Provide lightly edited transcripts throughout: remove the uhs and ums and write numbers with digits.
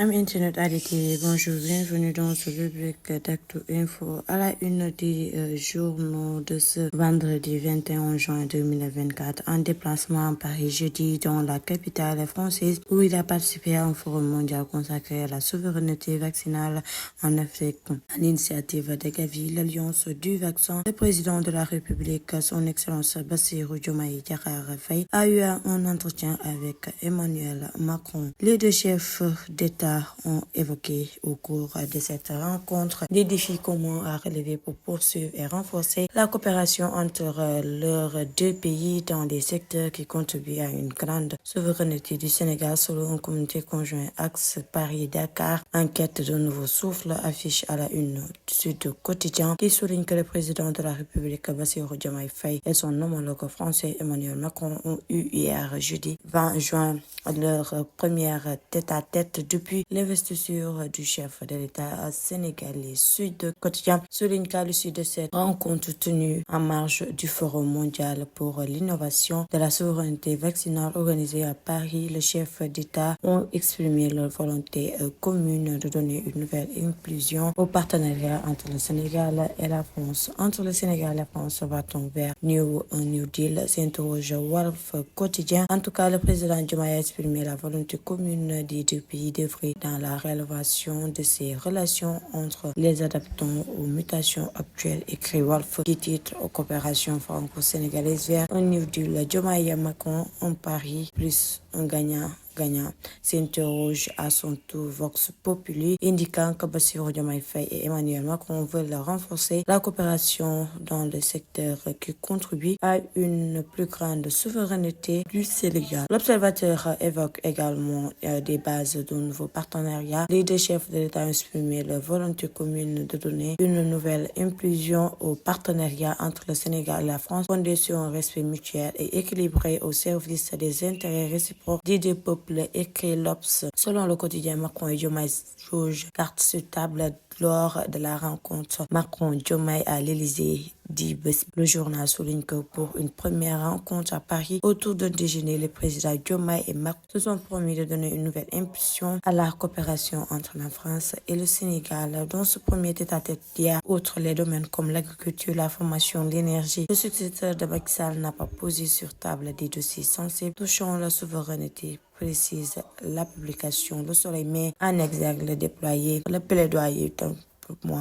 Internet ADT, bonjour, bienvenue dans ce rubrique d'Actu Info à la une des journaux de ce vendredi 21 juin 2024 en déplacement à Paris jeudi dans la capitale française où il a participé à un forum mondial consacré à la souveraineté vaccinale en Afrique. À l'initiative de Gavi, l'Alliance du vaccin, le président de la République, son Excellence Bassirou Diomaye Diakhar Faye, a eu un entretien avec Emmanuel Macron. Les deux chefs d'État ont évoqué au cours de cette rencontre des défis communs à relever pour poursuivre et renforcer la coopération entre leurs deux pays dans des secteurs qui contribuent à une grande souveraineté du Sénégal selon un comité conjoint Axe Paris-Dakar. Enquête de nouveau souffle affiche à la une du Sud Quotidien qui souligne que le président de la République Bassirou Diomaye Faye et son homologue français Emmanuel Macron ont eu hier jeudi 20 juin leur première tête-à-tête depuis l'investiture du chef de l'État sénégalais. Sud Quotidien souligne qu'à l'issue de cette rencontre tenue en marge du Forum mondial pour l'innovation de la souveraineté vaccinale organisé à Paris, les chefs d'État ont exprimé leur volonté commune de donner une nouvelle impulsion au partenariat entre le Sénégal et la France. Entre le Sénégal et la France, va-t-on vers un New Deal, s'interroge Walf Quotidien. En tout cas, le président Diomaye a exprimé la volonté commune des deux pays d'œuvrer dans la réévaluation de ces relations entre les adaptants aux mutations actuelles, écrit Walf, qui titre aux coopérations franco-sénégalaises vers un New Deal. Diomaye Macron, un pari plus un gagnant s'interroge à son tour Vox Populi, indiquant que Bassirou Diomaye Faye et Emmanuel Macron veulent renforcer la coopération dans le secteur qui contribue à une plus grande souveraineté du Sénégal. L'observateur évoque également des bases d'un nouveau partenariat. Les deux chefs de l'État ont exprimé leur volonté commune de donner une nouvelle impulsion au partenariat entre le Sénégal et la France, fondé sur un respect mutuel et équilibré au service des intérêts réciproques des deux peuples, écrit l'Obs. Selon le quotidien, Macron et Diomaye jaugent carte sur table lors de la rencontre Macron-Diomaye à l'Élysée. Le journal souligne que pour une première rencontre à Paris autour d'un déjeuner, les présidents Diomaye et Macron se sont promis de donner une nouvelle impulsion à la coopération entre la France et le Sénégal. Dans ce premier tête-à-tête d'hier, outre les domaines comme l'agriculture, la formation, l'énergie, le successeur de Macky Sall n'a pas posé sur table des dossiers sensibles touchant la souveraineté, précise la publication Le Soleil, met en exergue le plaidoyer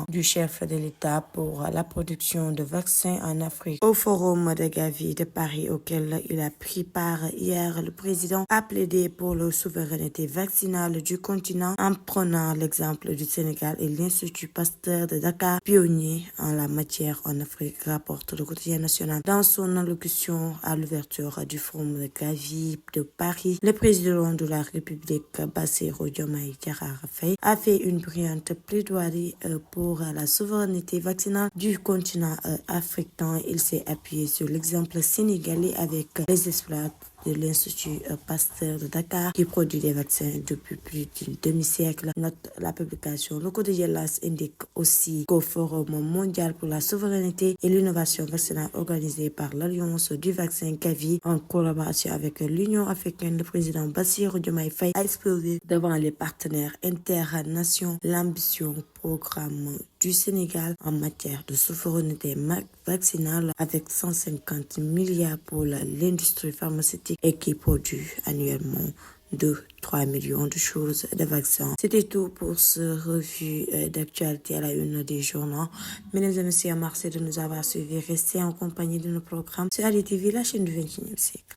du chef de l'État pour la production de vaccins en Afrique. Au forum de Gavi de Paris auquel il a pris part hier, le président a plaidé pour la souveraineté vaccinale du continent en prenant l'exemple du Sénégal et l'Institut Pasteur de Dakar, pionnier en la matière en Afrique, rapporte le quotidien national. Dans son allocution à l'ouverture du forum de Gavi de Paris, le président de la République Bassirou Diomaye Diakhar Faye a fait une brillante plaidoirie pour la souveraineté vaccinale du continent africain. Il s'est appuyé sur l'exemple sénégalais avec les exploits de l'Institut Pasteur de Dakar qui produit des vaccins depuis plus d'un demi-siècle. Note la publication. Le quotidien LAS indique aussi qu'au Forum mondial pour la souveraineté et l'innovation vaccinale organisé par l'Alliance du vaccin Gavi en collaboration avec l'Union africaine, le président Bassirou Diomaye Faye a exposé devant les partenaires internationaux l'ambition programme du Sénégal en matière de souveraineté vaccinale avec 150 milliards pour l'industrie pharmaceutique et qui produit annuellement 2-3 millions de choses de vaccins. C'était tout pour ce revue d'actualité à la une des journaux. Mesdames et messieurs, merci de nous avoir suivis. Restez en compagnie de nos programmes sur ADTV, la chaîne du 21e siècle.